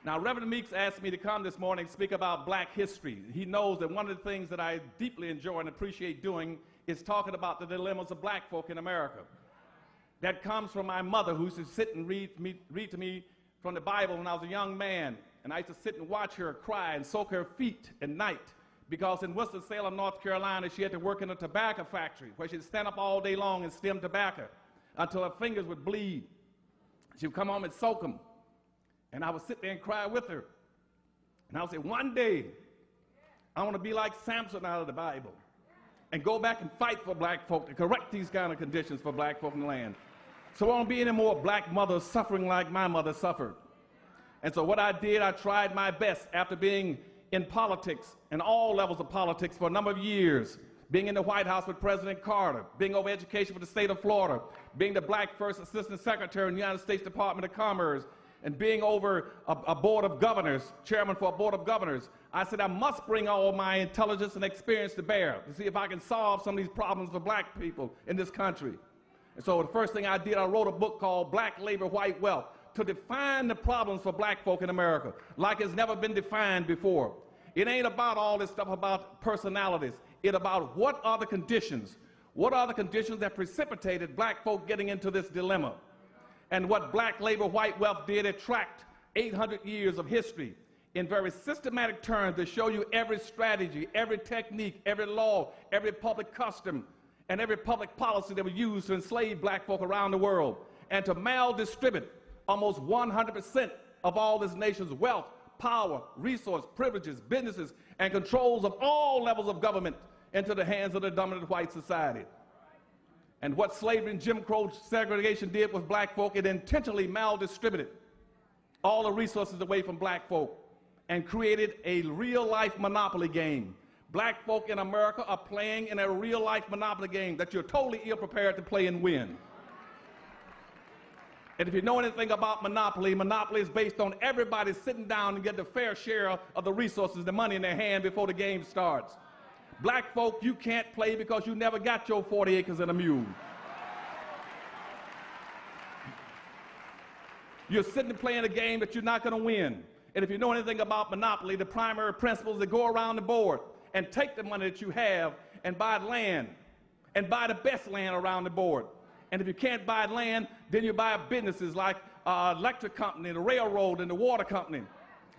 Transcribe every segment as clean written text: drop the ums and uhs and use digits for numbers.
Now, Reverend Meeks asked me to come this morning and speak about black history. He knows that one of the things that I deeply enjoy and appreciate doing is talking about the dilemmas of black folk in America. That comes from my mother, who used to sit and read to me from the Bible when I was a young man. And I used to sit and watch her cry and soak her feet at night, because in Winston-Salem, North Carolina, she had to work in a tobacco factory where she'd stand up all day long and stem tobacco until her fingers would bleed. She would come home and soak them. And I would sit there and cry with her. And I would say, one day, I want to be like Samson out of the Bible and go back and fight for black folk to correct these kind of conditions for black folk in the land. So there won't be any more black mothers suffering like my mother suffered. And so what I did, I tried my best after being in politics, in all levels of politics for a number of years, being in the White House with President Carter, being over education for the state of Florida, being the black first assistant secretary in the United States Department of Commerce, and being over a board of governors, chairman for a board of governors. I said I must bring all my intelligence and experience to bear to see if I can solve some of these problems for black people in this country. And so the first thing I did, I wrote a book called Black Labor, White Wealth, to define the problems for black folk in America like it's never been defined before. It ain't about all this stuff about personalities. It's about what are the conditions that precipitated black folk getting into this dilemma. And what Black Labor, White Wealth did, it tracked 800 years of history in very systematic terms to show you every strategy, every technique, every law, every public custom, and every public policy that was used to enslave black folk around the world and to maldistribute almost 100% of all this nation's wealth, power, resource, privileges, businesses, and controls of all levels of government into the hands of the dominant white society. And what slavery and Jim Crow segregation did with black folk, it intentionally maldistributed all the resources away from black folk and created a real-life monopoly game. Black folk in America are playing in a real-life monopoly game that you're totally ill-prepared to play and win. And if you know anything about monopoly, monopoly is based on everybody sitting down and getting a fair share of the resources, the money in their hand before the game starts. Black folk, you can't play because you never got your 40 acres and a mule. You're sitting and playing a game that you're not going to win. And if you know anything about monopoly, the primary principles that go around the board and take the money that you have and buy land and buy the best land around the board. And if you can't buy land, then you buy businesses like electric company, the railroad, and the water company.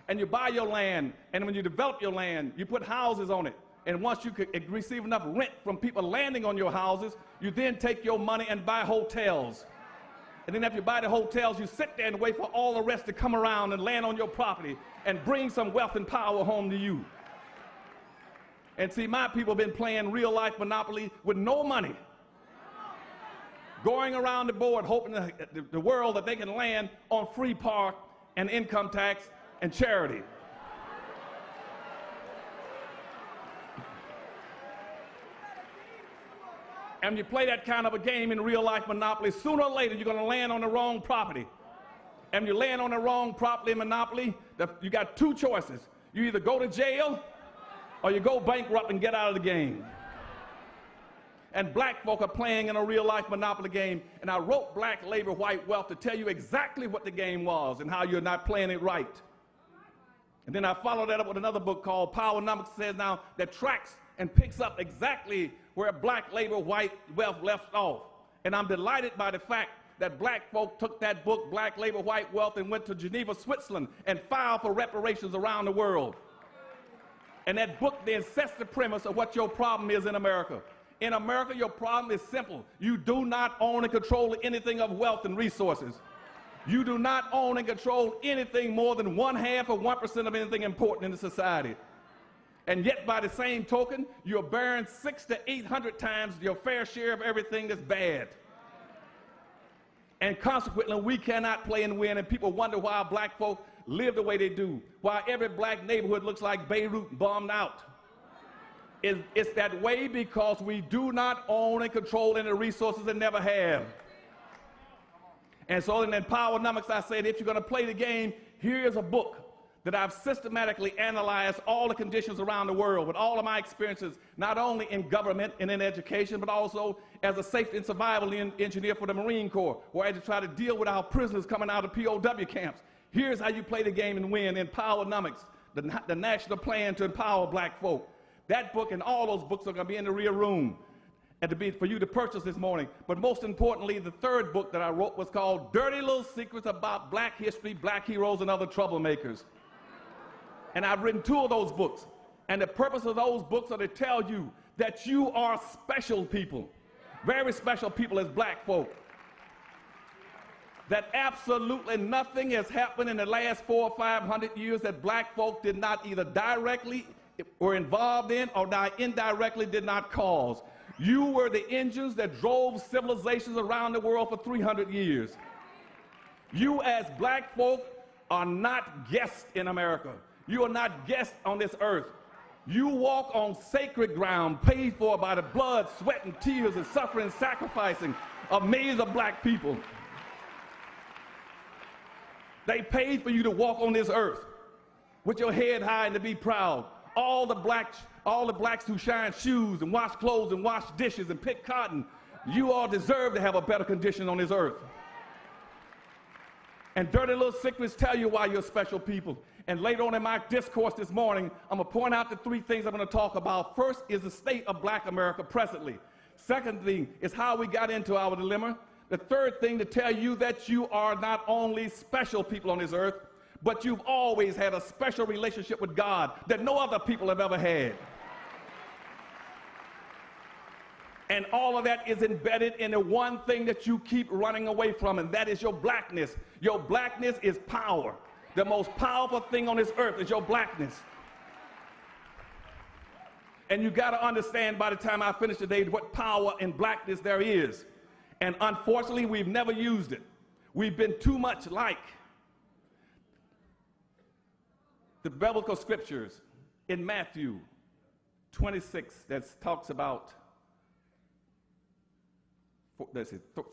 And you buy your land, and when you develop your land, you put houses on it. And once you could receive enough rent from people landing on your houses, you then take your money and buy hotels. And then after you buy the hotels, you sit there and wait for all the rest to come around and land on your property and bring some wealth and power home to you. And see, my people have been playing real-life monopoly with no money, going around the board hoping the world that they can land on free park and income tax and charity. And when you play that kind of a game in real-life monopoly, sooner or later you're going to land on the wrong property. And when you land on the wrong property in monopoly, you got two choices. You either go to jail or you go bankrupt and get out of the game. And black folk are playing in a real-life monopoly game. And I wrote Black Labor, White Wealth to tell you exactly what the game was and how you're not playing it right. And then I followed that up with another book called Powernomics, says now, that tracks and picks up exactly where Black Labor, White Wealth left off. And I'm delighted by the fact that black folk took that book, Black Labor, White Wealth, and went to Geneva, Switzerland, and filed for reparations around the world. And that book then sets the premise of what your problem is in America. In America, your problem is simple. You do not own and control anything of wealth and resources. You do not own and control anything more than 1/2 or 1% of anything important in the society. And yet, by the same token, you're bearing 600 to 800 times your fair share of everything that's bad. And consequently, we cannot play and win, and people wonder why black folk live the way they do, why every black neighborhood looks like Beirut bombed out. It's that way because we do not own and control any resources and never have. And so in Powernomics, I said, if you're going to play the game, here's a book that I've systematically analyzed all the conditions around the world with all of my experiences, not only in government and in education, but also as a safety and survival engineer for the Marine Corps, where I had to try to deal with our prisoners coming out of POW camps. Here's how you play the game and win. Empowernomics, the national plan to empower black folk. That book and all those books are going to be in the rear room and for you to purchase this morning. But most importantly, the third book that I wrote was called Dirty Little Secrets About Black History, Black Heroes, and Other Troublemakers. And I've written 2 of those books. And the purpose of those books are to tell you that you are special people, very special people as black folk. That absolutely nothing has happened in the last 400 or 500 years that black folk did not either directly or involved in or indirectly did not cause. You were the engines that drove civilizations around the world for 300 years. You as black folk are not guests in America. You are not guests on this earth. You walk on sacred ground paid for by the blood, sweat, and tears and suffering and sacrificing of millions of black people. They paid for you to walk on this earth with your head high and to be proud. All the blacks who shine shoes and wash clothes and wash dishes and pick cotton, you all deserve to have a better condition on this earth. And Dirty Little Secrets tell you why you're special people. And later on in my discourse this morning, I'm going to point out the 3 things I'm going to talk about. First is the state of black America presently. Second thing is how we got into our dilemma. The third thing to tell you that you are not only special people on this earth, but you've always had a special relationship with God that no other people have ever had. And all of that is embedded in the one thing that you keep running away from, and that is your blackness. Your blackness is power. The most powerful thing on this earth is your blackness. And you got to understand by the time I finish today what power in blackness there is. And unfortunately, we've never used it. We've been too much like the biblical scriptures in Matthew 26 that talks about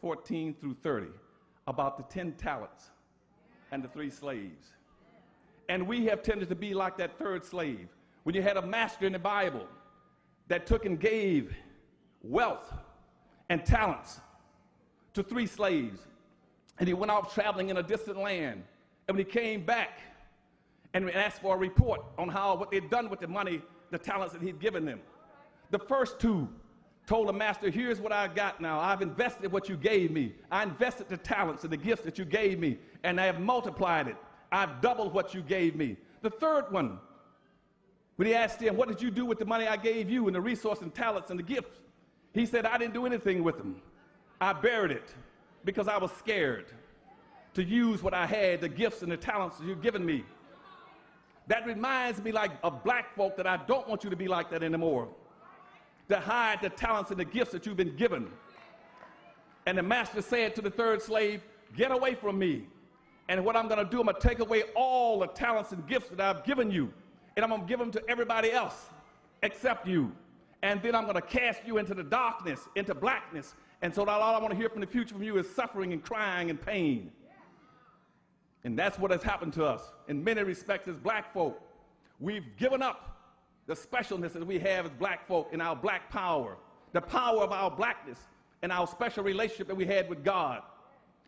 14 through 30 about the 10 talents and the 3 slaves. And we have tended to be like that third slave. When you had a master in the Bible that took and gave wealth and talents to 3 slaves, and he went off traveling in a distant land, and when he came back and asked for a report on what they'd done with the money, the talents that he'd given them, the first 2 told the master, here's what I got now. I've invested what you gave me. I invested the talents and the gifts that you gave me, and I have multiplied it. I've doubled what you gave me. The third one, when he asked him, what did you do with the money I gave you and the resources and talents and the gifts? He said, I didn't do anything with them. I buried it because I was scared to use what I had, the gifts and the talents that you've given me. That reminds me like of black folk that I don't want you to be like that anymore. To hide the talents and the gifts that you've been given. And the master said to the third slave, get away from me. And what I'm going to do, I'm going to take away all the talents and gifts that I've given you. And I'm going to give them to everybody else except you. And then I'm going to cast you into the darkness, into blackness. And so that all I want to hear from the future from you is suffering and crying and pain. And that's what has happened to us in many respects as black folk. We've given up the specialness that we have as black folk in our black power, the power of our blackness and our special relationship that we had with God.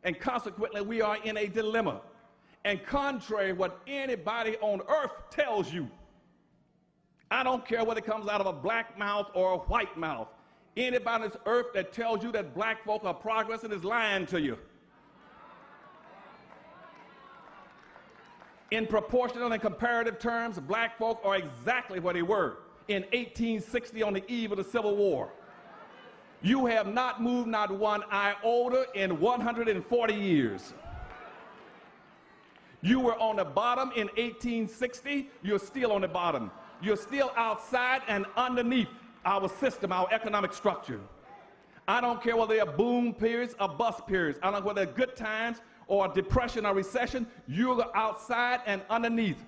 And consequently, we are in a dilemma. And contrary to what anybody on earth tells you, I don't care whether it comes out of a black mouth or a white mouth, anybody on this earth that tells you that black folk are progressing is lying to you. In proportional and comparative terms, black folk are exactly where they were in 1860 on the eve of the Civil War. You have not moved not one iota in 140 years. You were on the bottom in 1860, you're still on the bottom. You're still outside and underneath our system, our economic structure. I don't care whether they're boom periods or bust periods. I don't know whether they're good times or depression or recession. You're outside and underneath.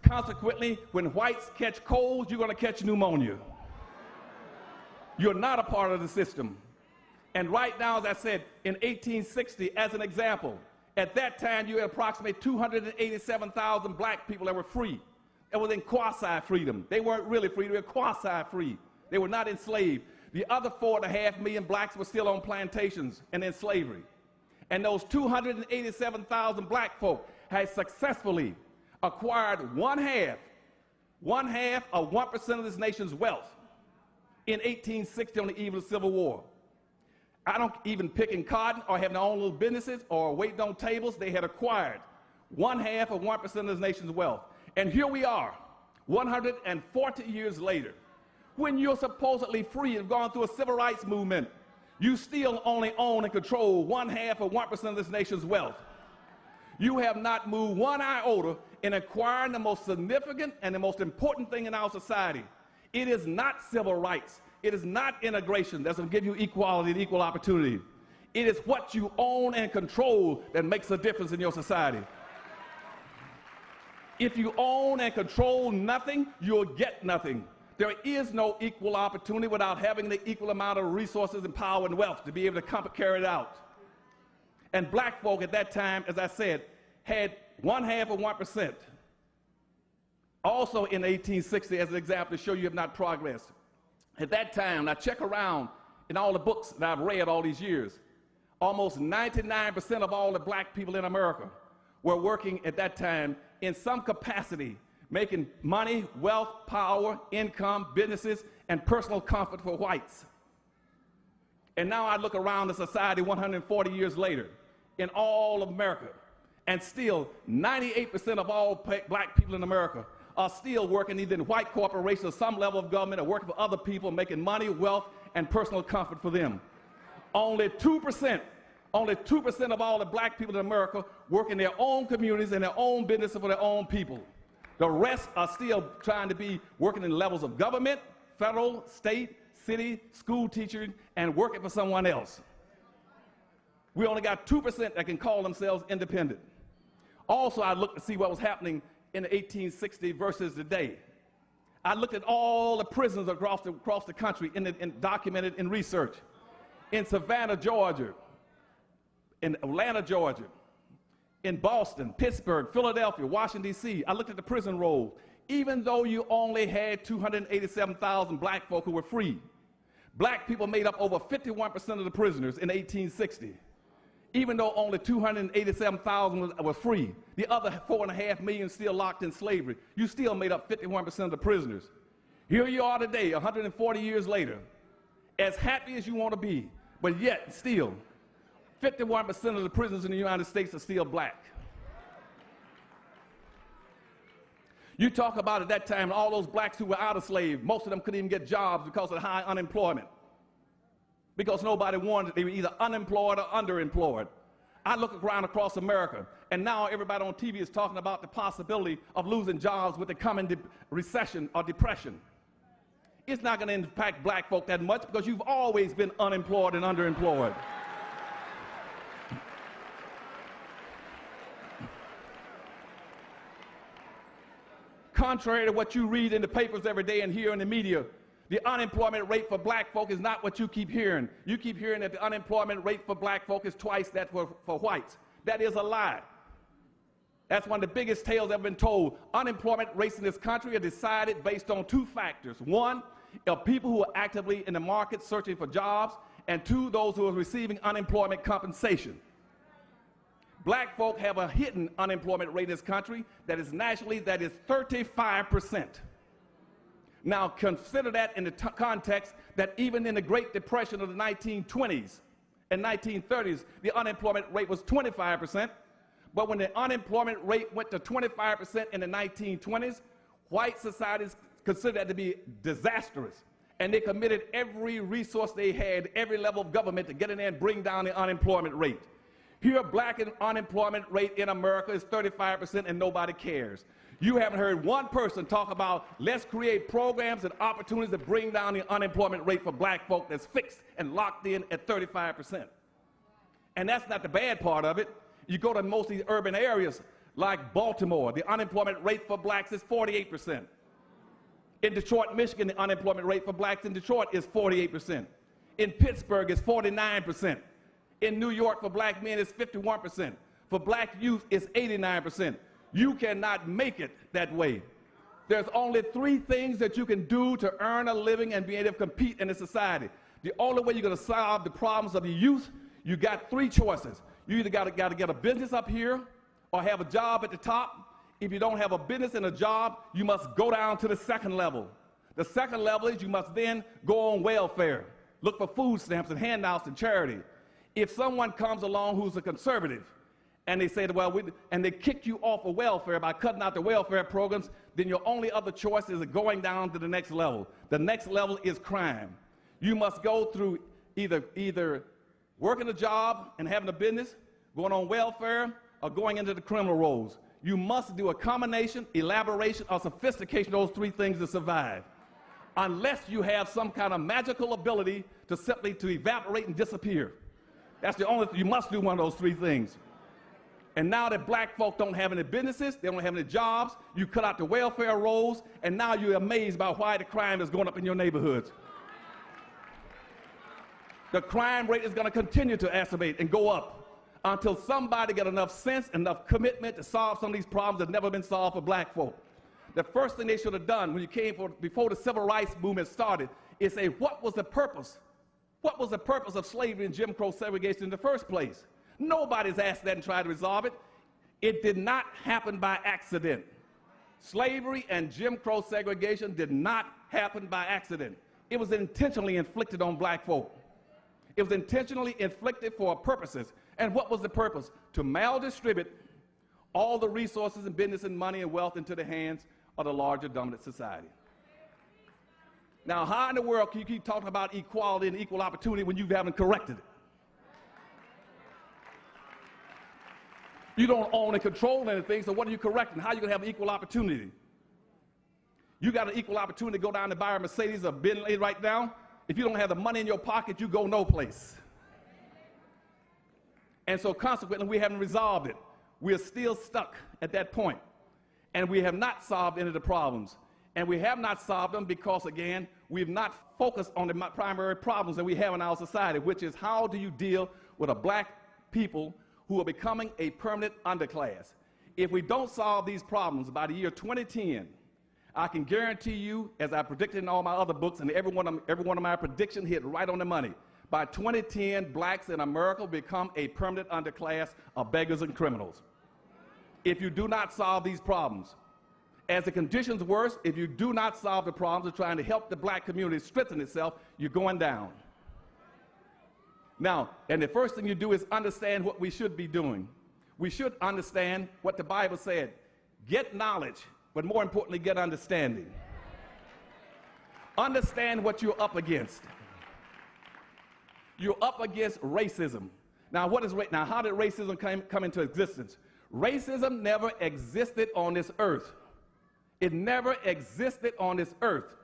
Consequently, when whites catch colds, you're going to catch pneumonia. You're not a part of the system. And right now, as I said, in 1860, as an example, at that time, you had approximately 287,000 black people that were free. That was in quasi-freedom. They weren't really free, they were quasi-free. They were not enslaved. The other 4.5 million blacks were still on plantations and in slavery. And those 287,000 black folk had successfully acquired one half of 1% of this nation's wealth in 1860 on the eve of the Civil War. I don't even picking cotton or having their own little businesses or waiting on tables. They had acquired one half of 1% of this nation's wealth. And here we are, 140 years later, when you're supposedly free and gone through a civil rights movement, you still only own and control one half of 1% of this nation's wealth. You have not moved one iota in acquiring the most significant and the most important thing in our society. It is not civil rights. It is not integration that's going to give you equality and equal opportunity. It is what you own and control that makes a difference in your society. If you own and control nothing, you'll get nothing. There is no equal opportunity without having the equal amount of resources and power and wealth to be able to carry it out. And black folk at that time, as I said, had one half of 1%. Also in 1860, as an example to show you have not progressed. At that time, I check around in all the books that I've read all these years, almost 99% of all the black people in America were working at that time in some capacity, making money, wealth, power, income, businesses, and personal comfort for whites. And now I look around the society 140 years later in all of America, and still 98% of all black people in America are still working either in white corporations or some level of government or working for other people, making money, wealth, and personal comfort for them. Only 2% of all the black people in America work in their own communities and their own businesses for their own people. The rest are still trying to be working in levels of government, federal, state, city, school teachers, and working for someone else. We only got 2% that can call themselves independent. Also, I looked to see what was happening in 1860 versus today. I looked at all the prisons across the country documented in research. In Savannah, Georgia, in Atlanta, Georgia, in Boston, Pittsburgh, Philadelphia, Washington, D.C. I looked at the prison rolls. Even though you only had 287,000 black folk who were free, black people made up over 51% of the prisoners in 1860. Even though only 287,000 were free, the other 4.5 million still locked in slavery, you still made up 51% of the prisoners. Here you are today, 140 years later, as happy as you want to be, but yet still, 51% of the prisoners in the United States are still black. You talk about at that time, all those blacks who were out of slave, most of them couldn't even get jobs because of high unemployment. Because nobody wanted it. They were either unemployed or underemployed. I look around across America, and now everybody on TV is talking about the possibility of losing jobs with the coming recession or depression. It's not going to impact black folk that much because you've always been unemployed and underemployed. Contrary to what you read in the papers every day and hear in the media, the unemployment rate for black folk is not what you keep hearing. You keep hearing that the unemployment rate for black folk is twice that for whites. That is a lie. That's one of the biggest tales ever been told. Unemployment rates in this country are decided based on two factors. One, are people who are actively in the market searching for jobs, and two, those who are receiving unemployment compensation. Black folk have a hidden unemployment rate in this country that is nationally, that is 35%. Now consider that in the context that even in the Great Depression of the 1920s and 1930s, the unemployment rate was 25%. But when the unemployment rate went to 25% in the 1920s, white societies considered that to be disastrous. And they committed every resource they had, every level of government to get in there and bring down the unemployment rate. Here, black unemployment rate in America is 35% and nobody cares. You haven't heard one person talk about let's create programs and opportunities to bring down the unemployment rate for black folk that's fixed and locked in at 35%. And that's not the bad part of it. You go to most of these urban areas like Baltimore, the unemployment rate for blacks is 48%. In Detroit, Michigan, the unemployment rate for blacks in Detroit is 48%. In Pittsburgh, it's 49%. In New York, for black men, it's 51%. For black youth, it's 89%. You cannot make it that way. There's only 3 things that you can do to earn a living and be able to compete in a society. The only way you're going to solve the problems of the youth, you got 3 choices. You either got to get a business up here or have a job at the top. If you don't have a business and a job, you must go down to the second level. The second level is you must then go on welfare, look for food stamps and handouts and charity. If someone comes along who's a conservative and they say, well, and they kick you off of welfare by cutting out the welfare programs, then your only other choice is going down to the next level. The next level is crime. You must go through either working a job and having a business, going on welfare, or going into the criminal roles. You must do a combination, elaboration, or sophistication of those three things to survive. Unless you have some kind of magical ability to simply to evaporate and disappear. That's the only thing. You must do one of those three things. And now that black folk don't have any businesses, they don't have any jobs, you cut out the welfare rolls, and now you're amazed by why the crime is going up in your neighborhoods. The crime rate is going to continue to exacerbate and go up until somebody get enough sense, enough commitment to solve some of these problems that have never been solved for black folk. The first thing they should have done when you came before the civil rights movement started is say, what was the purpose? What was the purpose of slavery and Jim Crow segregation in the first place? Nobody's asked that and tried to resolve it. It did not happen by accident. Slavery and Jim Crow segregation did not happen by accident. It was intentionally inflicted on black folk. It was intentionally inflicted for purposes. And what was the purpose? To maldistribute all the resources and business and money and wealth into the hands of the larger dominant society. Now, how in the world can you keep talking about equality and equal opportunity when you haven't corrected it? You don't own and control anything, so what are you correcting? How are you going to have equal opportunity? You got an equal opportunity to go down and buy a Mercedes or Bentley right now. If you don't have the money in your pocket, you go no place. And so consequently, we haven't resolved it. We're still stuck at that point. And we have not solved any of the problems. And we have not solved them because, again, we've not focused on the primary problems that we have in our society, which is how do you deal with a black people who are becoming a permanent underclass. If we don't solve these problems by the year 2010, I can guarantee you, as I predicted in all my other books, and every one of my predictions hit right on the money. By 2010, blacks in America will become a permanent underclass of beggars and criminals. If you do not solve these problems, as the conditions worse, if you do not solve the problems of trying to help the black community strengthen itself, you're going down. Now, and the first thing you do is understand what we should be doing. We should understand what the Bible said. Get knowledge, but more importantly, get understanding. Understand what you're up against. You're up against racism. Now, how did racism come into existence? Racism never existed on this earth. It never existed on this earth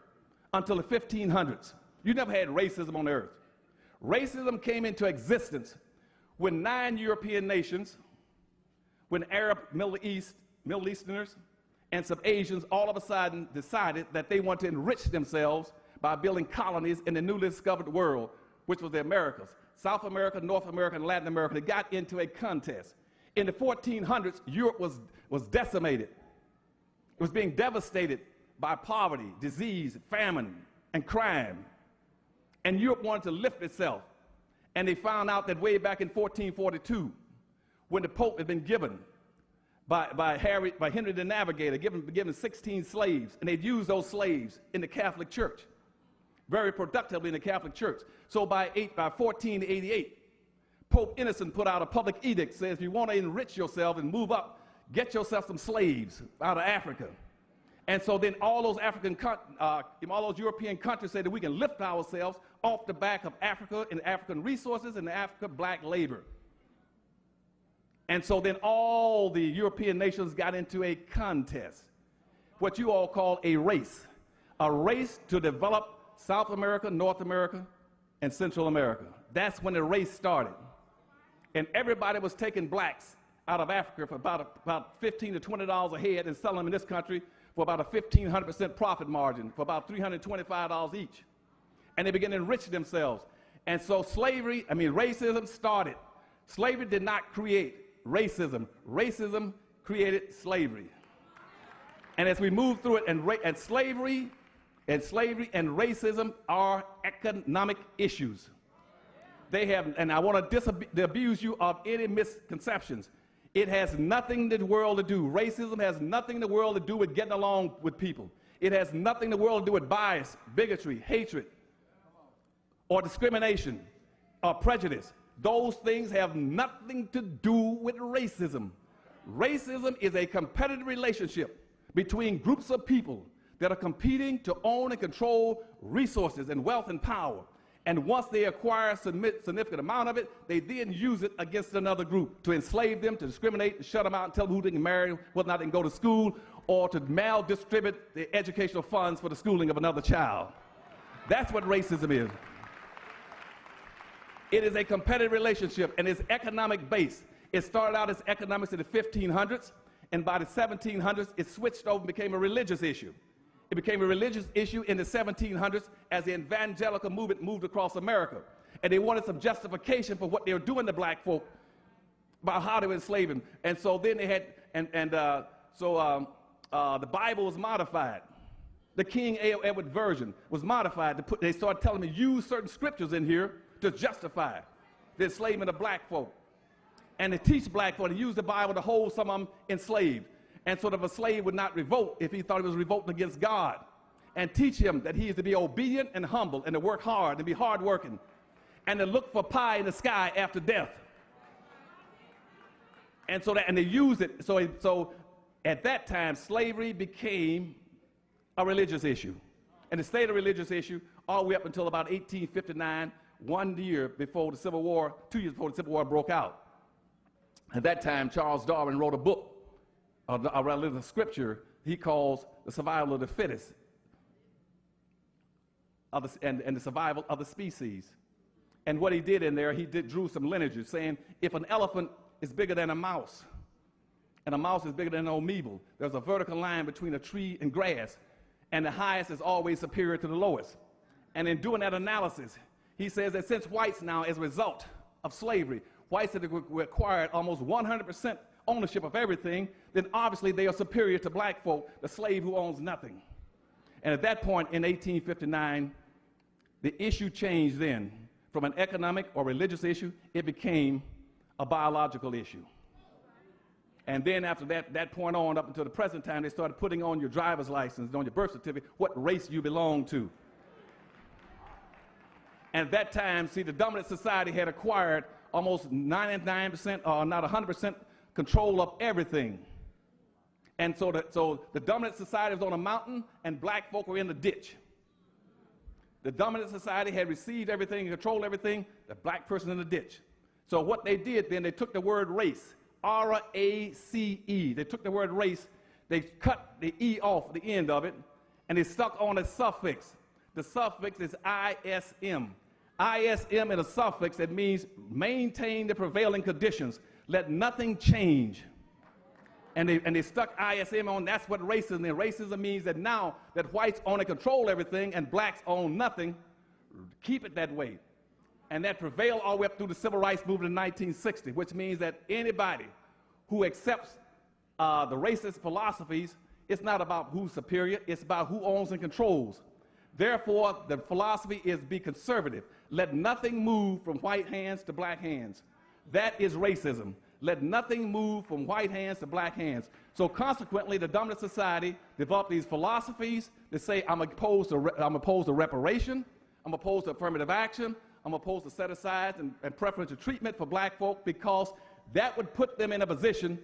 until the 1500s. You never had racism on the earth. Racism came into existence when 9 European nations, when Arab Middle Easterners and some Asians all of a sudden decided that they want to enrich themselves by building colonies in the newly discovered world, which was the Americas. South America, North America, and Latin America. They got into a contest. In the 1400s, Europe was decimated. It was being devastated by poverty, disease, famine, and crime. And Europe wanted to lift itself. And they found out that way back in 1442, when the Pope had been given by Henry the Navigator, given 16 slaves, and they'd used those slaves in the Catholic Church, very productively in the Catholic Church. So by 1488, Pope Innocent put out a public edict, says if you want to enrich yourself and move up, get yourself some slaves out of Africa. And so then all those European countries said that we can lift ourselves off the back of Africa and African resources and African black labor. And so then all the European nations got into a contest, what you all call a race to develop South America, North America, and Central America. That's when the race started. And everybody was taking blacks out of Africa for about $15 to $20 a head and selling them in this country for about a 1,500% profit margin, for about $325 each. And they began to enrich themselves. And so racism started. Slavery did not create racism. Racism created slavery. And as we move through it, and slavery and racism are economic issues. They have, and I want to disabuse you of any misconceptions. It has nothing in the world to do. Racism has nothing in the world to do with getting along with people. It has nothing in the world to do with bias, bigotry, hatred, or discrimination, or prejudice. Those things have nothing to do with racism. Racism is a competitive relationship between groups of people that are competing to own and control resources and wealth and power. And once they acquire a significant amount of it, they then use it against another group to enslave them, to discriminate, to shut them out, and tell them who they can marry, whether or not they can go to school, or to maldistribute the educational funds for the schooling of another child. That's what racism is. It is a competitive relationship, and it's economic based. It started out as economics in the 1500s, and by the 1700s, it switched over and became a religious issue. It became a religious issue in the 1700s as the evangelical movement moved across America. And they wanted some justification for what they were doing to black folk, about how they were enslaving. And so then they had, the Bible was modified. The King Edward version was modified. They started telling me, use certain scriptures in here to justify the enslavement of black folk. And to teach black folk to use the Bible to hold some of them enslaved. And so that a slave would not revolt if he thought he was revolting against God. And teach him that he is to be obedient and humble and to work hard and be hardworking and to look for pie in the sky after death. And so they used it. So at that time, slavery became a religious issue. And it stayed a religious issue all the way up until about 1859, 1 year before the Civil War, 2 years before the Civil War broke out. At that time, Charles Darwin wrote a book, a relative scripture he calls The Survival of the Fittest, and the survival of the species. And what he did in there, he drew some lineages saying if an elephant is bigger than a mouse, and a mouse is bigger than an amoeba, there's a vertical line between a tree and grass, and the highest is always superior to the lowest. And in doing that analysis, he says that since whites now, as a result of slavery, whites have acquired almost 100% ownership of everything, then obviously they are superior to black folk, the slave who owns nothing. And at that point in 1859, the issue changed then. From an economic or religious issue, it became a biological issue. And then after that point on, up until the present time, they started putting on your driver's license, on your birth certificate, what race you belong to. And at that time, see, the dominant society had acquired almost 99%, or not 100%, control of everything. And so the dominant society was on a mountain, and black folk were in the ditch. The dominant society had received everything and controlled everything, the black person in the ditch. So what they did then, they took the word race, R-A-C-E. They took the word race, they cut the E off the end of it, and they stuck on a suffix. The suffix is ISM. ISM is a suffix that means maintain the prevailing conditions. Let nothing change. And they stuck ISM on. That's what racism is. Racism means that now that whites own and control everything and blacks own nothing, keep it that way. And that prevailed all the way up through the Civil Rights Movement in 1960, which means that anybody who accepts the racist philosophies, it's not about who's superior, it's about who owns and controls. Therefore, the philosophy is be conservative. Let nothing move from white hands to black hands. That is racism. Let nothing move from white hands to black hands. So consequently, the dominant society developed these philosophies that say, I'm opposed to reparation, I'm opposed to affirmative action, I'm opposed to set-asides and preferential treatment for black folk, because that would put them in a position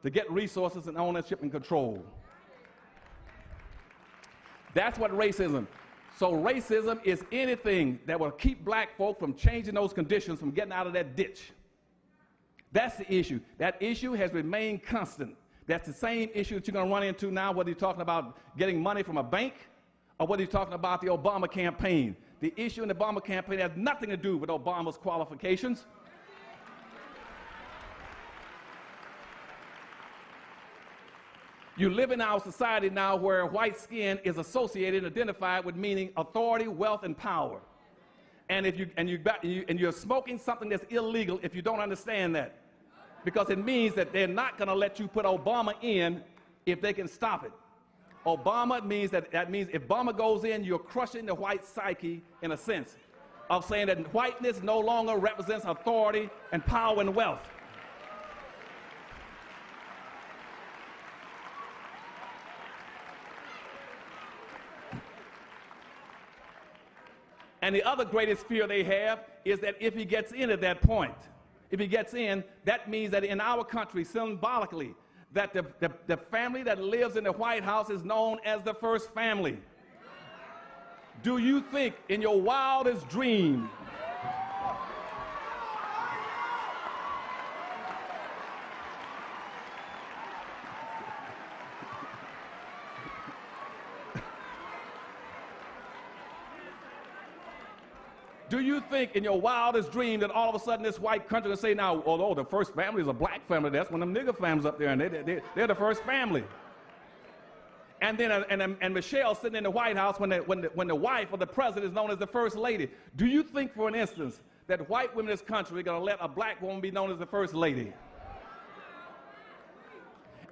to get resources and ownership and control. That's what racism. So racism is anything that will keep black folk from changing those conditions, from getting out of that ditch. That's the issue. That issue has remained constant. That's the same issue that you're going to run into now, whether you're talking about getting money from a bank or whether you're talking about the Obama campaign. The issue in the Obama campaign has nothing to do with Obama's qualifications. You live in our society now where white skin is associated and identified with meaning authority, wealth, and power. And you're smoking something that's illegal if you don't understand that, because it means that they're not going to let you put Obama in if they can stop it. Obama means that means if Obama goes in, you're crushing the white psyche in a sense. of saying that whiteness no longer represents authority and power and wealth. And the other greatest fear they have is that if he gets in at that point, if he gets in, that means that in our country, symbolically, that the family that lives in the White House is known as the first family. Do you think in your wildest dream do you think in your wildest dream that all of a sudden this white country will say, now, although the first family is a black family, that's one of them nigger families up there, and they're the first family. And then and Michelle sitting in the White House when the wife of the president is known as the first lady. Do you think for an instance that white women in this country are going to let a black woman be known as the first lady?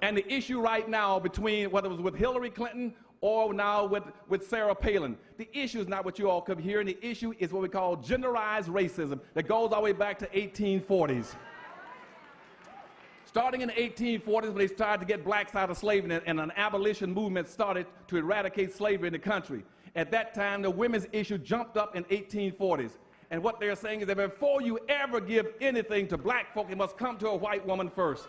And the issue right now between whether it was with Hillary Clinton or now with Sarah Palin, the issue is not what you all come here, and the issue is what we call genderized racism that goes all the way back to 1840s. Starting in the 1840s when they started to get blacks out of slavery and an abolition movement started to eradicate slavery in the country. At that time, the women's issue jumped up in 1840s. And what they're saying is that before you ever give anything to black folk, it must come to a white woman first.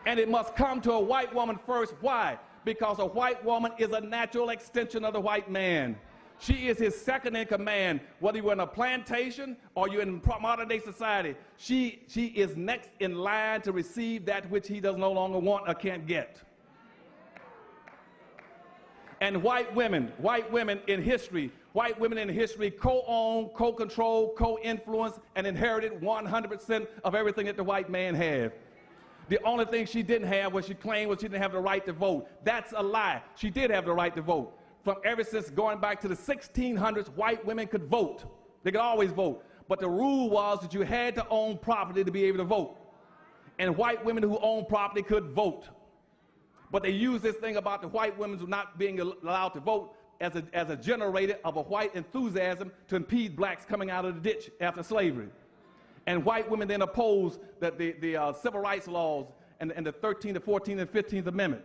And it must come to a white woman first. Why? Because a white woman is a natural extension of the white man. She is his second in command. Whether you're in a plantation or you're in modern day society, she is next in line to receive that which he does no longer want or can't get. And white women in history co-own, co-control, co-influence, and inherited 100% of everything that the white man had. The only thing she didn't have was she claimed was she didn't have the right to vote. That's a lie. She did have the right to vote. From ever since going back to the 1600s, white women could vote. They could always vote. But the rule was that you had to own property to be able to vote. And white women who owned property could vote. But they used this thing about the white women not being allowed to vote as a generator of a white enthusiasm to impede blacks coming out of the ditch after slavery. And white women then opposed the civil rights laws and the 13th, the 14th, and 15th Amendment.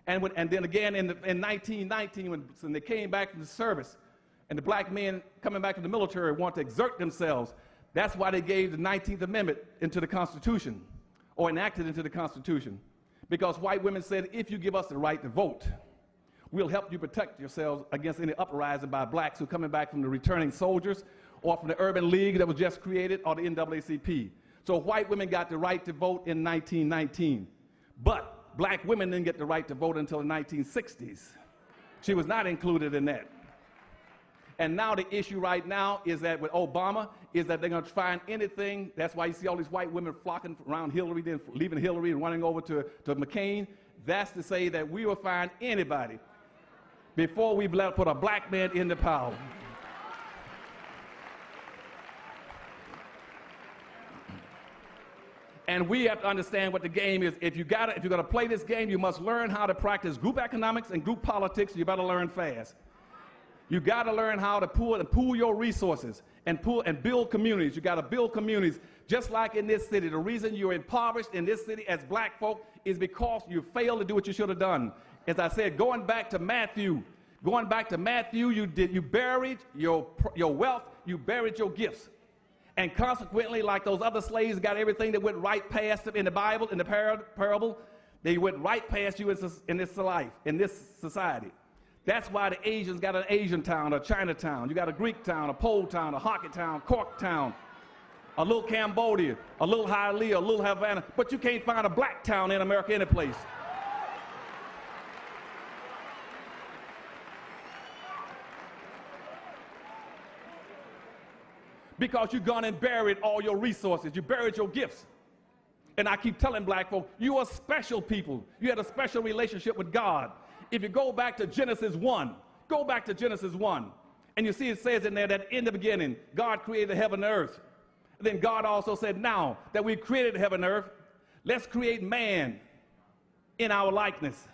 And then again in 1919, when they came back from the service, and the black men coming back from the military want to exert themselves, that's why they gave the 19th Amendment into the Constitution, or enacted into the Constitution. Because white women said, if you give us the right to vote, we'll help you protect yourselves against any uprising by blacks who are coming back from the returning soldiers, or from the Urban League that was just created, or the NAACP. So white women got the right to vote in 1919. But black women didn't get the right to vote until the 1960s. She was not included in that. And now the issue right now is that with Obama, is that they're going to find anything. That's why you see all these white women flocking around Hillary, then leaving Hillary and running over to McCain. That's to say that we will find anybody before we put a black man in the power. And we have to understand what the game is. If you're going to play this game, you must learn how to practice group economics and group politics. You better learn fast. You got to learn how to pool your resources and build communities. You got to build communities. Just like in this city, the reason you're impoverished in this city as black folk is because you failed to do what you should have done. As I said, going back to Matthew, you buried your wealth, you buried your gifts. And consequently, like those other slaves got everything that went right past them in the Bible, in the parable, they went right past you in this life, in this society. That's why the Asians got an Asian town, a Chinatown. You got a Greek town, a Pole town, a Hockey town, Cork town, a little Cambodia, a little Hialeah, a little Havana. But you can't find a black town in America any place. Because you've gone and buried all your resources. You buried your gifts. And I keep telling black folk, you are special people. You had a special relationship with God. If you go back to Genesis 1, and you see it says in there that in the beginning, God created heaven and earth. Then God also said, now that we've created heaven and earth, let's create man in our likeness.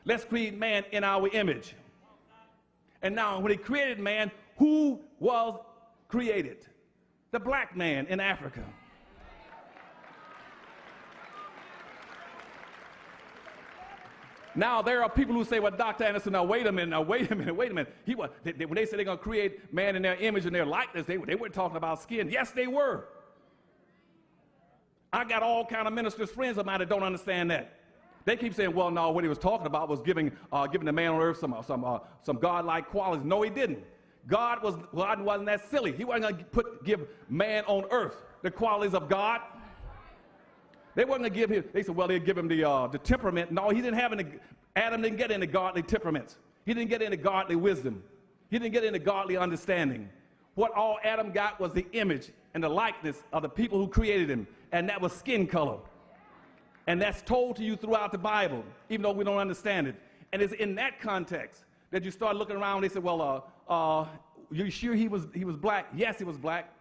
Let's create man in our image. And now when he created man, who was created? The black man in Africa. Now, there are people who say, well, Dr. Anderson, now, wait a minute. When they said they're going to create man in their image and their likeness, they weren't talking about skin. Yes, they were. I got all kind of ministers, friends of mine that don't understand that. They keep saying, well, no, what he was talking about was giving the man on earth some godlike qualities. No, he didn't. God wasn't that silly. He wasn't going to give man on earth the qualities of God. They weren't going to give him, they said, well, they'd give him the temperament. No, he didn't have any, Adam didn't get any godly temperaments. He didn't get any godly wisdom. He didn't get any godly understanding. What all Adam got was the image and the likeness of the people who created him, and that was skin color. And that's told to you throughout the Bible, even though we don't understand it. And it's in that context that you start looking around and they say, well, you sure he was black? Yes, he was black.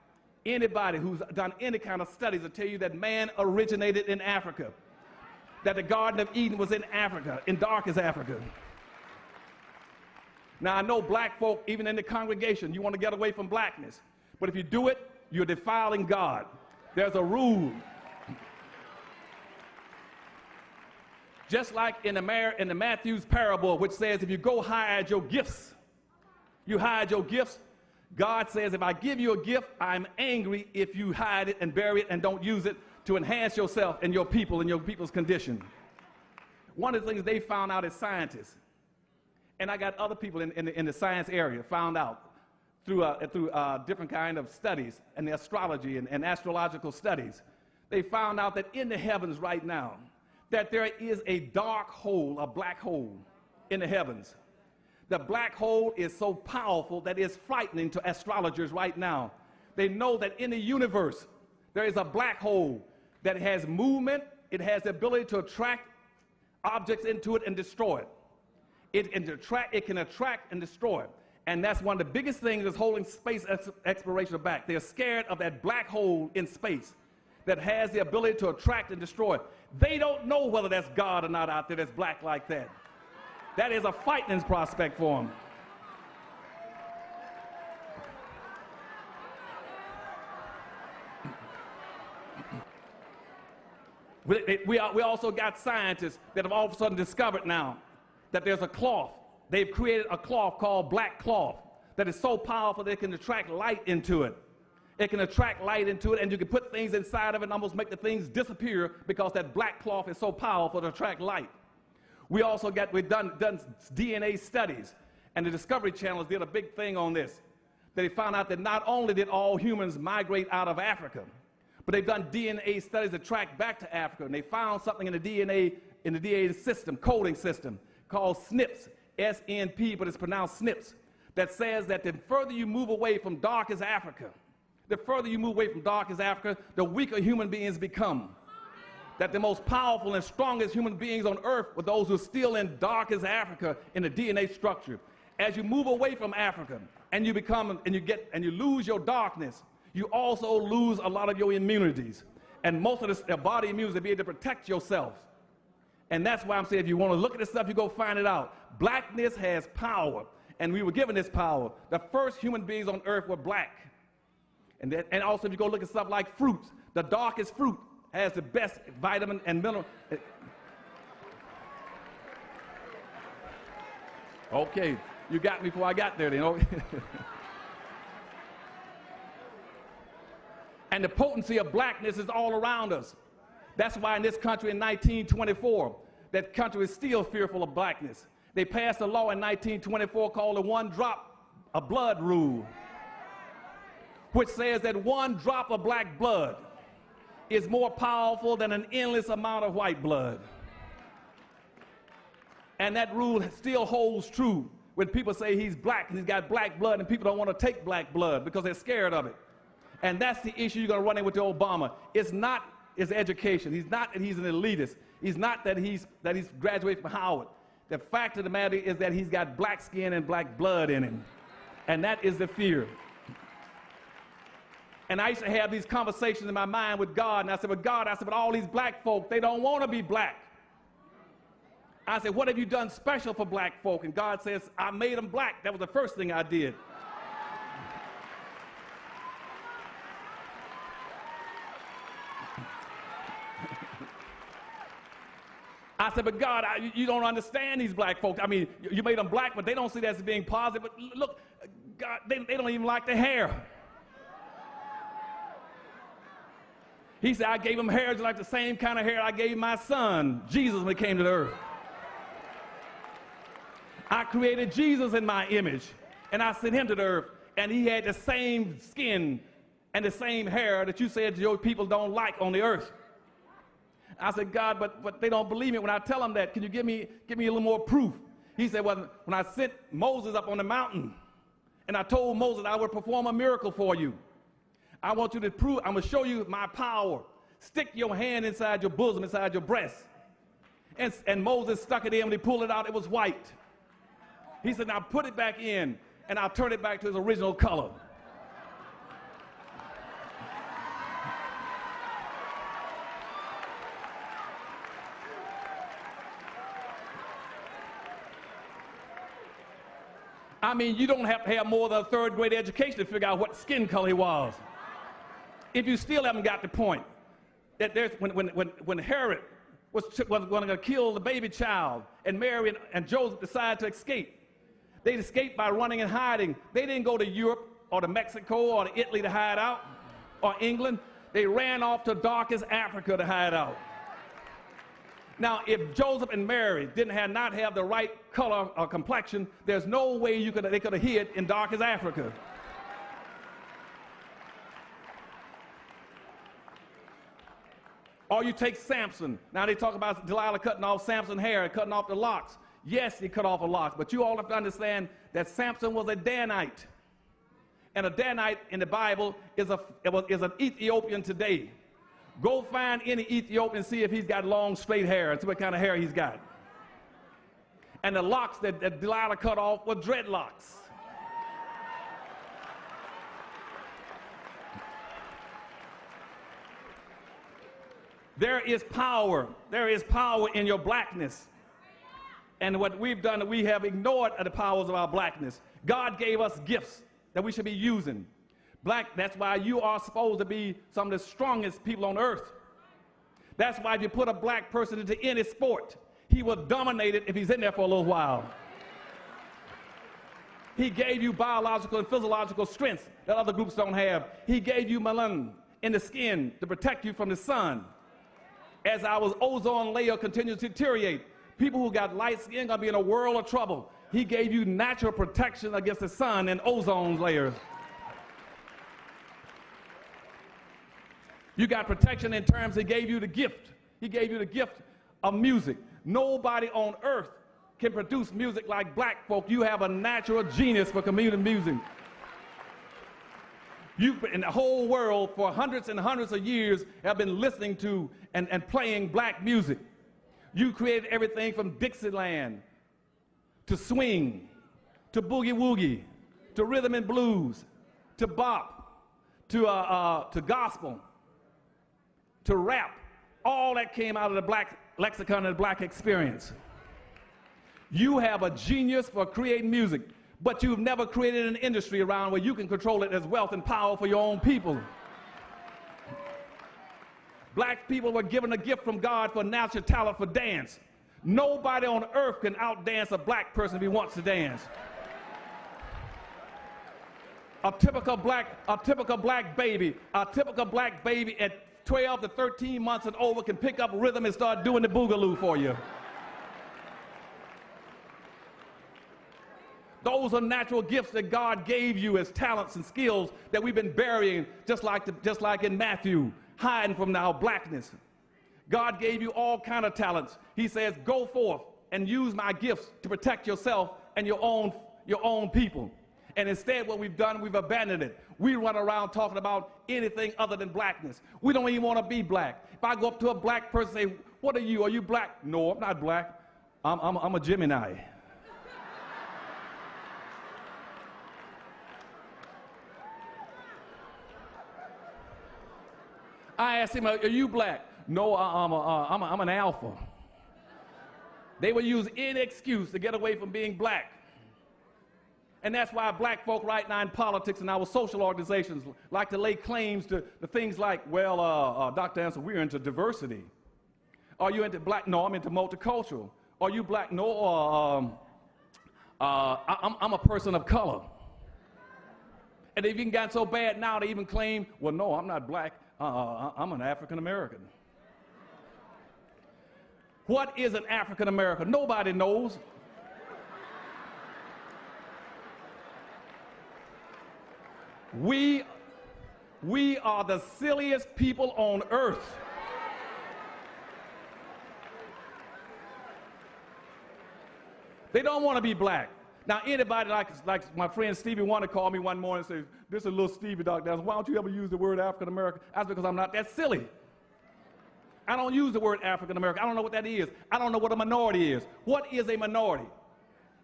Anybody who's done any kind of studies will tell you that man originated in Africa, that the Garden of Eden was in Africa, in darkest Africa. Now, I know black folk, even in the congregation, you want to get away from blackness. But if you do it, you're defiling God. There's a rule. Just like in the Matthew's parable, which says, if you go hide your gifts, you hide your gifts. God says, if I give you a gift, I'm angry if you hide it and bury it and don't use it to enhance yourself and your people and your people's condition. One of the things they found out as scientists, and I got other people in the science area found out through different kind of studies and the astrology and astrological studies, they found out that in the heavens right now, that there is a dark hole, a black hole in the heavens. The black hole is so powerful that it's frightening to astrologers right now. They know that in the universe, there is a black hole that has movement. It has the ability to attract objects into it and destroy it. It can attract and destroy it. And that's one of the biggest things that's holding space exploration back. They're scared of that black hole in space that has the ability to attract and destroy it. They don't know whether that's God or not out there that's black like that. That is a frightening prospect for them. We also got scientists that have all of a sudden discovered now that there's a cloth. They've created a cloth called black cloth that is so powerful that it can attract light into it. It can attract light into it, and you can put things inside of it and almost make the things disappear because that black cloth is so powerful to attract light. We've done DNA studies, and the Discovery Channel did a big thing on this. They found out that not only did all humans migrate out of Africa, but they've done DNA studies that track back to Africa, and they found something in the DNA system, coding system, called SNPs, S-N-P, but it's pronounced SNPs, that says that the further you move away from darkest Africa, the weaker human beings become. That the most powerful and strongest human beings on earth were those who are still in darkest Africa in the DNA structure. As you move away from Africa and you lose your darkness, you also lose a lot of your immunities. And most of the body immunity to be able to protect yourself. And that's why I'm saying if you want to look at this stuff, you go find it out. Blackness has power, and we were given this power. The first human beings on earth were black. And also if you go look at stuff like fruits, the darkest fruit has the best vitamin and mineral. Okay, you got me before I got there, you know. And the potency of blackness is all around us. That's why in this country in 1924, that country is still fearful of blackness. They passed a law in 1924 called the one drop of blood rule, which says that one drop of black blood is more powerful than an endless amount of white blood. And that rule still holds true when people say he's black and he's got black blood, and people don't want to take black blood because they're scared of it. And that's the issue you're going to run in with Obama. It's not his education. He's not that he's an elitist. He's not that he's graduated from Howard. The fact of the matter is that he's got black skin and black blood in him. And that is the fear. And I used to have these conversations in my mind with God, and I said, but God, but all these black folk, they don't want to be black. I said, what have you done special for black folk? And God says, I made them black. That was the first thing I did. I said, but God, you don't understand these black folks. I mean, you made them black, but they don't see that as being positive. But look, God, they don't even like the hair. He said, I gave him hair just like the same kind of hair I gave my son, Jesus, when he came to the earth. I created Jesus in my image, and I sent him to the earth, and he had the same skin and the same hair that you said your people don't like on the earth. I said, God, but they don't believe me when I tell them that. Can you give me a little more proof? He said, well, when I sent Moses up on the mountain, and I told Moses I would perform a miracle for you, I want you to prove, I'm going to show you my power. Stick your hand inside your bosom, inside your breast. And Moses stuck it in. When he pulled it out, it was white. He said, now put it back in, and I'll turn it back to its original color. I mean, you don't have to have more than a third grade education to figure out what skin color he was. If you still haven't got the point, that there's, when Herod was going to kill the baby child, and Mary and Joseph decided to escape, they escaped by running and hiding. They didn't go to Europe or to Mexico or to Italy to hide out, or England. They ran off to darkest Africa to hide out. Now, if Joseph and Mary not have the right color or complexion, there's no way they could have hid in darkest Africa. Or you take Samson. Now they talk about Delilah cutting off Samson's hair and cutting off the locks. Yes, he cut off the locks, but you all have to understand that Samson was a Danite. And a Danite in the Bible is an Ethiopian today. Go find any Ethiopian and see if he's got long, straight hair and see what kind of hair he's got. And the locks that Delilah cut off were dreadlocks. There is power. There is power in your blackness. And what we've done, we have ignored the powers of our blackness. God gave us gifts that we should be using. That's why you are supposed to be some of the strongest people on earth. That's why if you put a black person into any sport, he will dominate it if he's in there for a little while. He gave you biological and physiological strengths that other groups don't have. He gave you melanin in the skin to protect you from the sun. As our ozone layer continues to deteriorate, people who got light skin are going to be in a world of trouble. He gave you natural protection against the sun and ozone layers. You got protection in terms, he gave you the gift. He gave you the gift of music. Nobody on earth can produce music like black folk. You have a natural genius for community music. You, in the whole world, for hundreds and hundreds of years, have been listening to and playing black music. You created everything from Dixieland to swing, to boogie woogie, to rhythm and blues, to bop, to gospel, to rap. All that came out of the black lexicon and the black experience. You have a genius for creating music, but you've never created an industry around where you can control it as wealth and power for your own people. Black people were given a gift from God for natural talent for dance. Nobody on earth can outdance a black person if he wants to dance. A typical black baby at 12 to 13 months and over can pick up rhythm and start doing the boogaloo for you. Those are natural gifts that God gave you as talents and skills that we've been burying, just like in Matthew, hiding from our blackness. God gave you all kind of talents. He says, go forth and use my gifts to protect yourself and your own people. And instead what we've done, we've abandoned it. We run around talking about anything other than blackness. We don't even want to be black. If I go up to a black person and say, what are you? Are you black? No, I'm not black. I'm a Gemini. I asked him, are you black? No, I'm an alpha. They will use any excuse to get away from being black. And that's why black folk right now in politics and our social organizations like to lay claims to things like, well, Dr. Anderson, we're into diversity. Are you into black? No, I'm into multicultural. Are you black? No, I'm a person of color. And they've even gotten so bad now they even claim, well, no, I'm not black. I'm an African American. What is an African American? Nobody knows. We are the silliest people on earth. They don't want to be black. Now, anybody like my friend Stevie Wonder called me one morning and says, this is little Stevie, Dr. Anderson, why don't you ever use the word African American? That's because I'm not that silly. I don't use the word African American. I don't know what that is. I don't know what a minority is. What is a minority?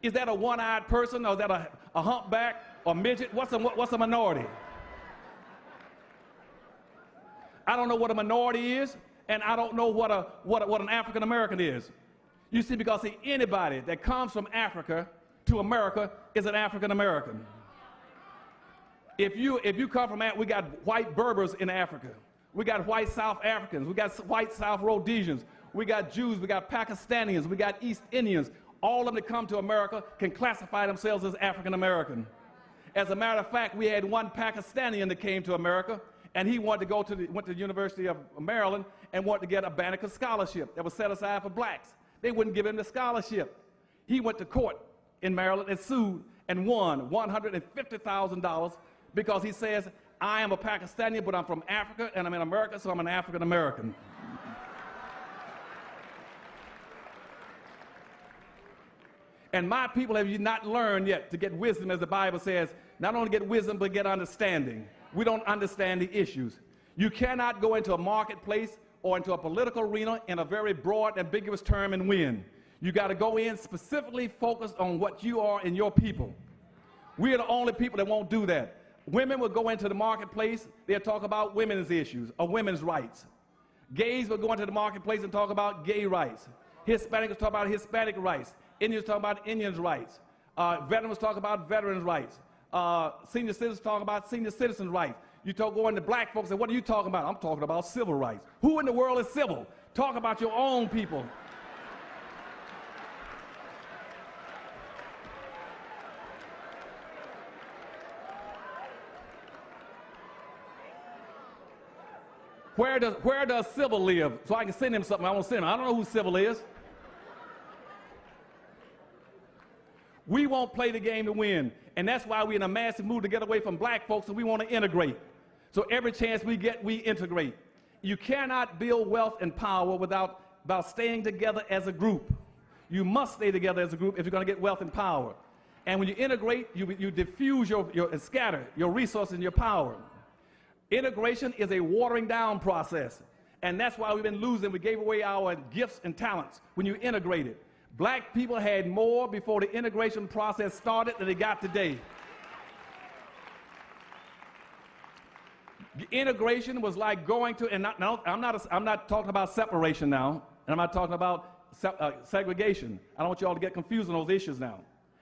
Is that a one-eyed person, or is that a humpback or midget? What's a minority? I don't know what a minority is, and I don't know what an African American is. You see, because anybody that comes from Africa to America is an African American. If you come from Africa, we got white Berbers in Africa. We got white South Africans. We got white South Rhodesians. We got Jews. We got Pakistanians. We got East Indians. All of them that come to America can classify themselves as African American. As a matter of fact, we had one Pakistani that came to America, and he wanted to went to the University of Maryland and wanted to get a Banneker scholarship that was set aside for blacks. They wouldn't give him the scholarship. He went to court in Maryland and sued and won $150,000 because he says, I am a Pakistani, but I'm from Africa and I'm in America, so I'm an African American. And my people have not learned yet to get wisdom, as the Bible says, not only get wisdom, but get understanding. We don't understand the issues. You cannot go into a marketplace or into a political arena in a very broad, ambiguous term and win. You got to go in specifically focused on what you are and your people. We are the only people that won't do that. Women will go into the marketplace, they'll talk about women's issues or women's rights. Gays will go into the marketplace and talk about gay rights. Hispanics will talk about Hispanic rights. Indians talk about Indians' rights. Veterans talk about veterans' rights. Senior citizens talk about senior citizens' rights. You go into black folks and what are you talking about? I'm talking about civil rights. Who in the world is civil? Talk about your own people. Where does Civil live? So I can send him something. I want to send him. I don't know who Civil is. We won't play the game to win. And that's why we're in a massive move to get away from black folks, and we want to integrate. So every chance we get, we integrate. You cannot build wealth and power without staying together as a group. You must stay together as a group if you're going to get wealth and power. And when you integrate, you diffuse and scatter your resources and your power. Integration is a watering down process. And that's why we've been losing. We gave away our gifts and talents when you integrated. Black people had more before the integration process started than they got today. Integration was like going to, and I'm not talking about separation now, and I'm not talking about segregation. I don't want you all to get confused on those issues now.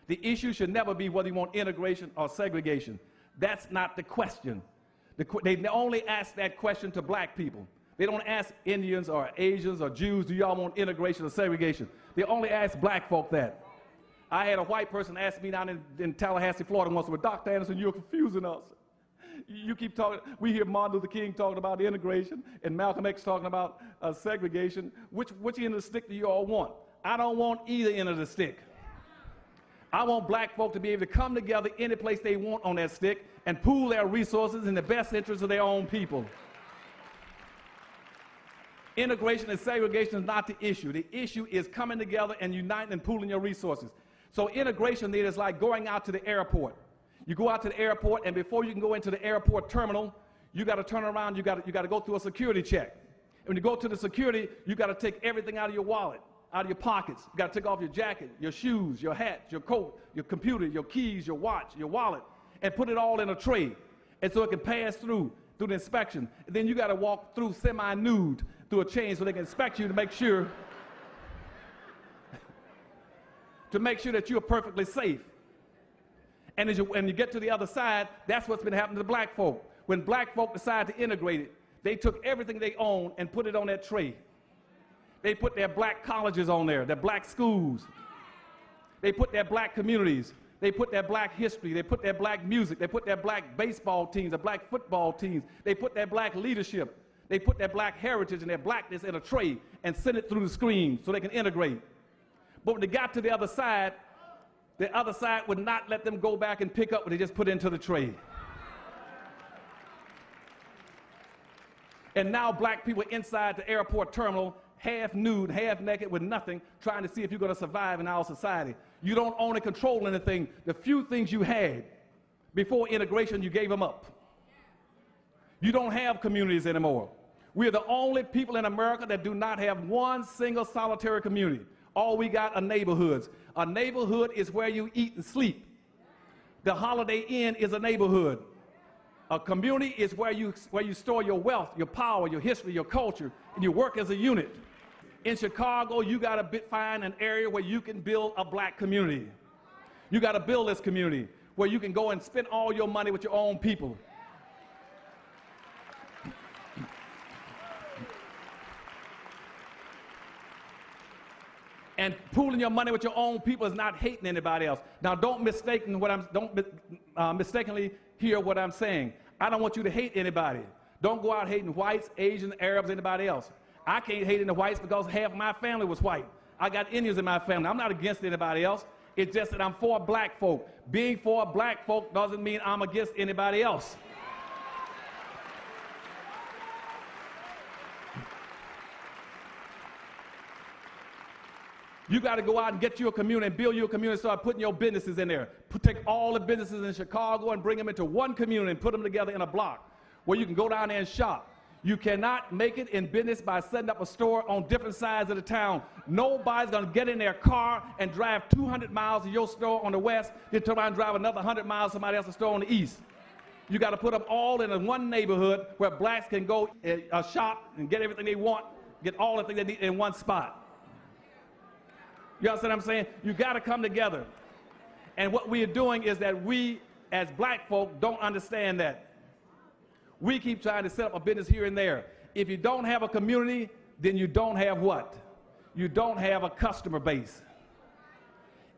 The issue should never be whether you want integration or segregation. That's not the question. They only ask that question to black people. They don't ask Indians or Asians or Jews, do y'all want integration or segregation? They only ask black folk that. I had a white person ask me down in Tallahassee, Florida once, well, Dr. Anderson, you're confusing us. You keep talking, we hear Martin Luther King talking about integration and Malcolm X talking about segregation. Which end of the stick do you all want? I don't want either end of the stick. I want black folk to be able to come together any place they want on that stick and pool their resources in the best interest of their own people. Integration and segregation is not the issue. The issue is coming together and uniting and pooling your resources. So integration then is like going out to the airport. You go out to the airport, and before you can go into the airport terminal, you got to turn around, you got to go through a security check. And when you go to the security, you got to take everything out of your wallet, out of your pockets. You got to take off your jacket, your shoes, your hat, your coat, your computer, your keys, your watch, your wallet, and put it all in a tray. And so it can pass through the inspection. And then you got to walk through semi-nude through a chain so they can inspect you to make sure to make sure that you're perfectly safe. And when you get to the other side, that's what's been happening to black folk. When black folk decided to integrate it, they took everything they owned and put it on that tray. They put their black colleges on there, their black schools. They put their black communities. They put their black history. They put their black music. They put their black baseball teams, their black football teams. They put their black leadership. They put their black heritage and their blackness in a tray and send it through the screen so they can integrate. But when they got to the other side would not let them go back and pick up what they just put into the tray. And now black people inside the airport terminal, half nude, half naked with nothing, trying to see if you're going to survive in our society. You don't own and control anything. The few things you had before integration, you gave them up. You don't have communities anymore. We're the only people in America that do not have one single solitary community. All we got are neighborhoods. A neighborhood is where you eat and sleep. The Holiday Inn is a neighborhood. A community is where you store your wealth, your power, your history, your culture, and you work as a unit. In Chicago, you got to find an area where you can build a black community. You got to build this community where you can go and spend all your money with your own people. And pooling your money with your own people is not hating anybody else. Now, don't mistakenly hear what I'm saying. I don't want you to hate anybody. Don't go out hating whites, Asians, Arabs, anybody else. I can't hate any whites because half my family was white. I got Indians in my family. I'm not against anybody else. It's just that I'm for black folk. Being for black folk doesn't mean I'm against anybody else. You got to go out and get you a community and build you a community, start putting your businesses in there. Take all the businesses in Chicago and bring them into one community and put them together in a block where you can go down there and shop. You cannot make it in business by setting up a store on different sides of the town. Nobody's going to get in their car and drive 200 miles to your store on the west, then turn around and drive another 100 miles to somebody else's store on the east. You got to put them all in one neighborhood where blacks can go shop and get everything they want, get all the things they need in one spot. You understand what I'm saying? You got to come together. And what we are doing is that we, as black folk, don't understand that. We keep trying to set up a business here and there. If you don't have a community, then you don't have what? You don't have a customer base.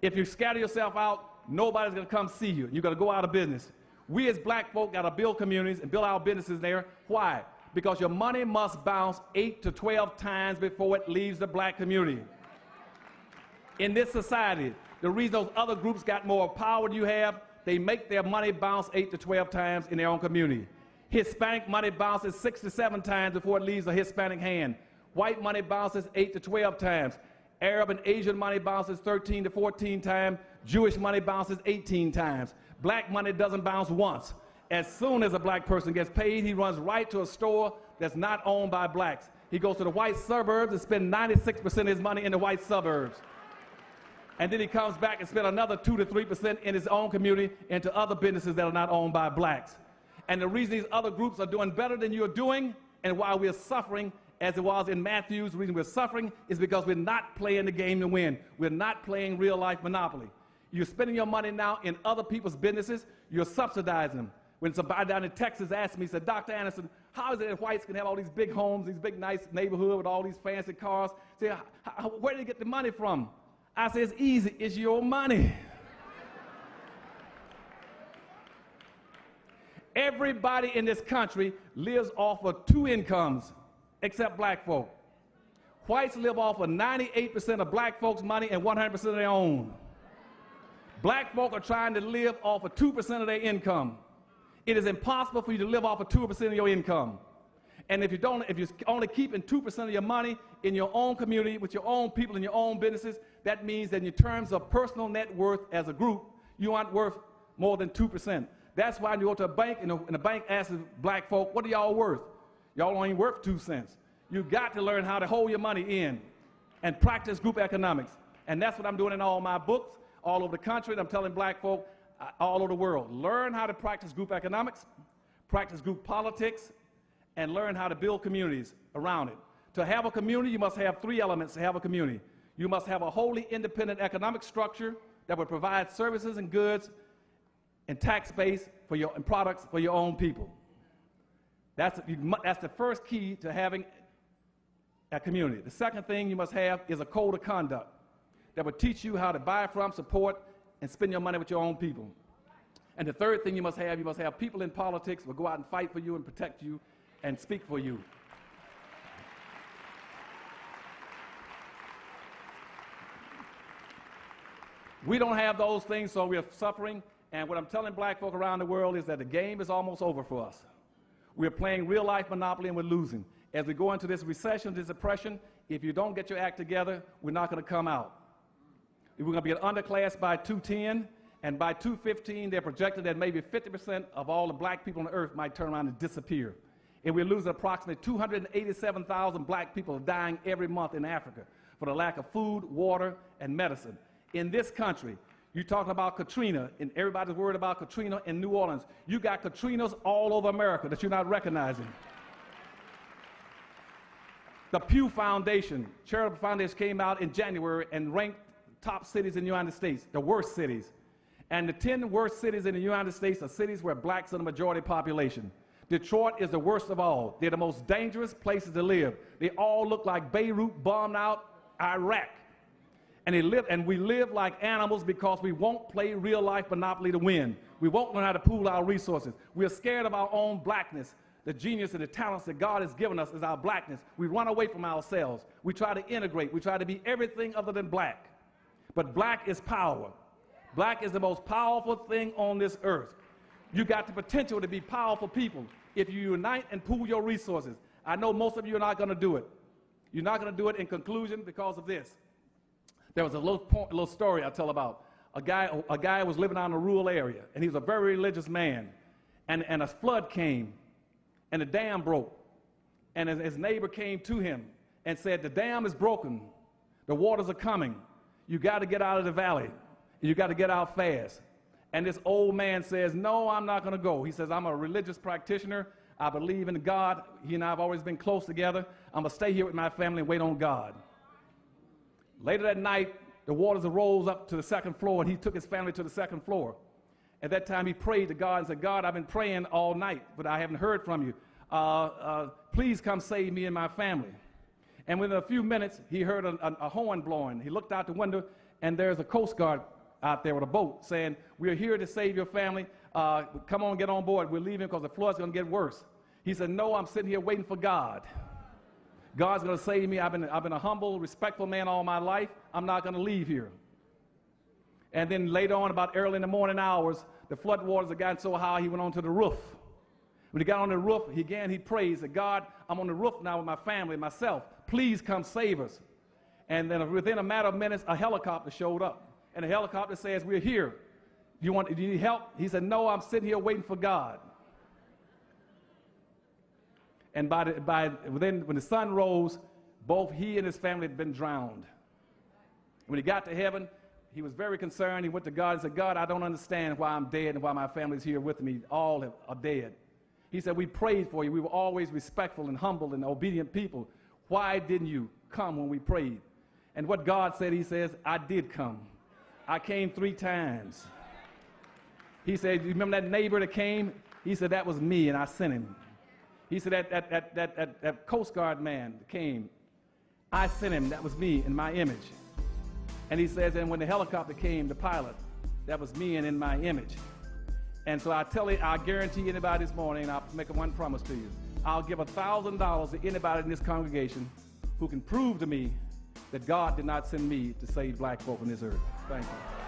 If you scatter yourself out, nobody's going to come see you. You're going to go out of business. We as black folk got to build communities and build our businesses there. Why? Because your money must bounce 8 to 12 times before it leaves the black community. In this society, the reason those other groups got more power than you have, they make their money bounce 8 to 12 times in their own community. Hispanic money bounces 6 to 7 times before it leaves a Hispanic hand. White money bounces 8 to 12 times. Arab and Asian money bounces 13 to 14 times. Jewish money bounces 18 times. Black money doesn't bounce once. As soon as a black person gets paid, he runs right to a store that's not owned by blacks. He goes to the white suburbs and spends 96% of his money in the white suburbs. And then he comes back and spends another 2 to 3% in his own community into other businesses that are not owned by blacks. And the reason these other groups are doing better than you're doing, and why we're suffering, as it was in Matthews, the reason we're suffering is because we're not playing the game to win. We're not playing real-life Monopoly. You're spending your money now in other people's businesses. You're subsidizing them. When somebody down in Texas asked me, he said, Dr. Anderson, how is it that whites can have all these big homes, these big nice neighborhoods with all these fancy cars? Say, where do they get the money from? I said, it's easy, it's your money. Everybody in this country lives off of 2 incomes, except black folk. Whites live off of 98% of black folks' money and 100% of their own. Black folk are trying to live off of 2% of their income. It is impossible for you to live off of 2% of your income. And if you're only keeping 2% of your money in your own community, with your own people in your own businesses, that means that in terms of personal net worth as a group, you aren't worth more than 2%. That's why you go to a bank and the bank asks black folk, what are y'all worth? Y'all only worth 2 cents. You got to learn how to hold your money in and practice group economics. And that's what I'm doing in all my books, all over the country. And I'm telling black folk all over the world, learn how to practice group economics, practice group politics, and learn how to build communities around it. To have a community, you must have 3 elements to have a community. You must have a wholly independent economic structure that will provide services and goods and tax base for your and products for your own people. That's the first key to having a community. The second thing you must have is a code of conduct that will teach you how to buy from, support, and spend your money with your own people. And the third thing you must have people in politics who will go out and fight for you and protect you and speak for you. We don't have those things, so we're suffering. And what I'm telling black folk around the world is that the game is almost over for us. We're playing real-life Monopoly and we're losing. As we go into this recession, this depression, if you don't get your act together, we're not going to come out. We're going to be an underclass by 2010, and by 2015, they're projected that maybe 50% of all the black people on the earth might turn around and disappear. And we're losing approximately 287,000 black people dying every month in Africa for the lack of food, water, and medicine. In this country, you're talking about Katrina, and everybody's worried about Katrina in New Orleans. You got Katrinas all over America that you're not recognizing. The Pew Foundation, charitable foundation, came out in January and ranked top cities in the United States, the worst cities. And the 10 worst cities in the United States are cities where blacks are the majority population. Detroit is the worst of all. They're the most dangerous places to live. They all look like Beirut bombed out Iraq. And we live like animals because we won't play real-life Monopoly to win. We won't learn how to pool our resources. We're scared of our own blackness. The genius and the talents that God has given us is our blackness. We run away from ourselves. We try to integrate. We try to be everything other than black. But black is power. Black is the most powerful thing on this earth. You got the potential to be powerful people if you unite and pool your resources. I know most of you are not going to do it. You're not going to do it in conclusion because of this. There was a little story I'll tell about. A guy was living out in a rural area, and he was a very religious man. And a flood came, and the dam broke. And his neighbor came to him and said, the dam is broken. The waters are coming. You got to get out of the valley. You got to get out fast. And this old man says, no, I'm not going to go. He says, I'm a religious practitioner. I believe in God. He and I have always been close together. I'm going to stay here with my family and wait on God. Later that night, the waters arose up to the second floor, and he took his family to the second floor. At that time, he prayed to God and said, God, I've been praying all night, but I haven't heard from you. Please come save me and my family. And within a few minutes, he heard a horn blowing. He looked out the window, and there's a Coast Guard out there with a boat saying, we're here to save your family. Come on, get on board. We're leaving because the flood's going to get worse. He said, no, I'm sitting here waiting for God. God's going to save me. I've been a humble, respectful man all my life. I'm not going to leave here. And then later on, about early in the morning hours, the flood waters had gotten so high, he went onto the roof. When he got on the roof, he prayed, said, God, I'm on the roof now with my family and myself. Please come save us. And then within a matter of minutes, a helicopter showed up. And the helicopter says, we're here. Do you need help? He said, no, I'm sitting here waiting for God. And when the sun rose, both he and his family had been drowned. When he got to heaven, he was very concerned. He went to God and said, God, I don't understand why I'm dead and why my family's here with me. All are dead. He said, we prayed for you. We were always respectful and humble and obedient people. Why didn't you come when we prayed? And what God said, he says, I did come. I came 3 times. He said, you remember that neighbor that came? He said, that was me, and I sent him. He said, that Coast Guard man came. I sent him. That was me in my image. And he says, and when the helicopter came, the pilot, that was me and in my image. And so I guarantee anybody this morning, and I'll make one promise to you. I'll give $1,000 to anybody in this congregation who can prove to me that God did not send me to save black folk on this earth. Thank you.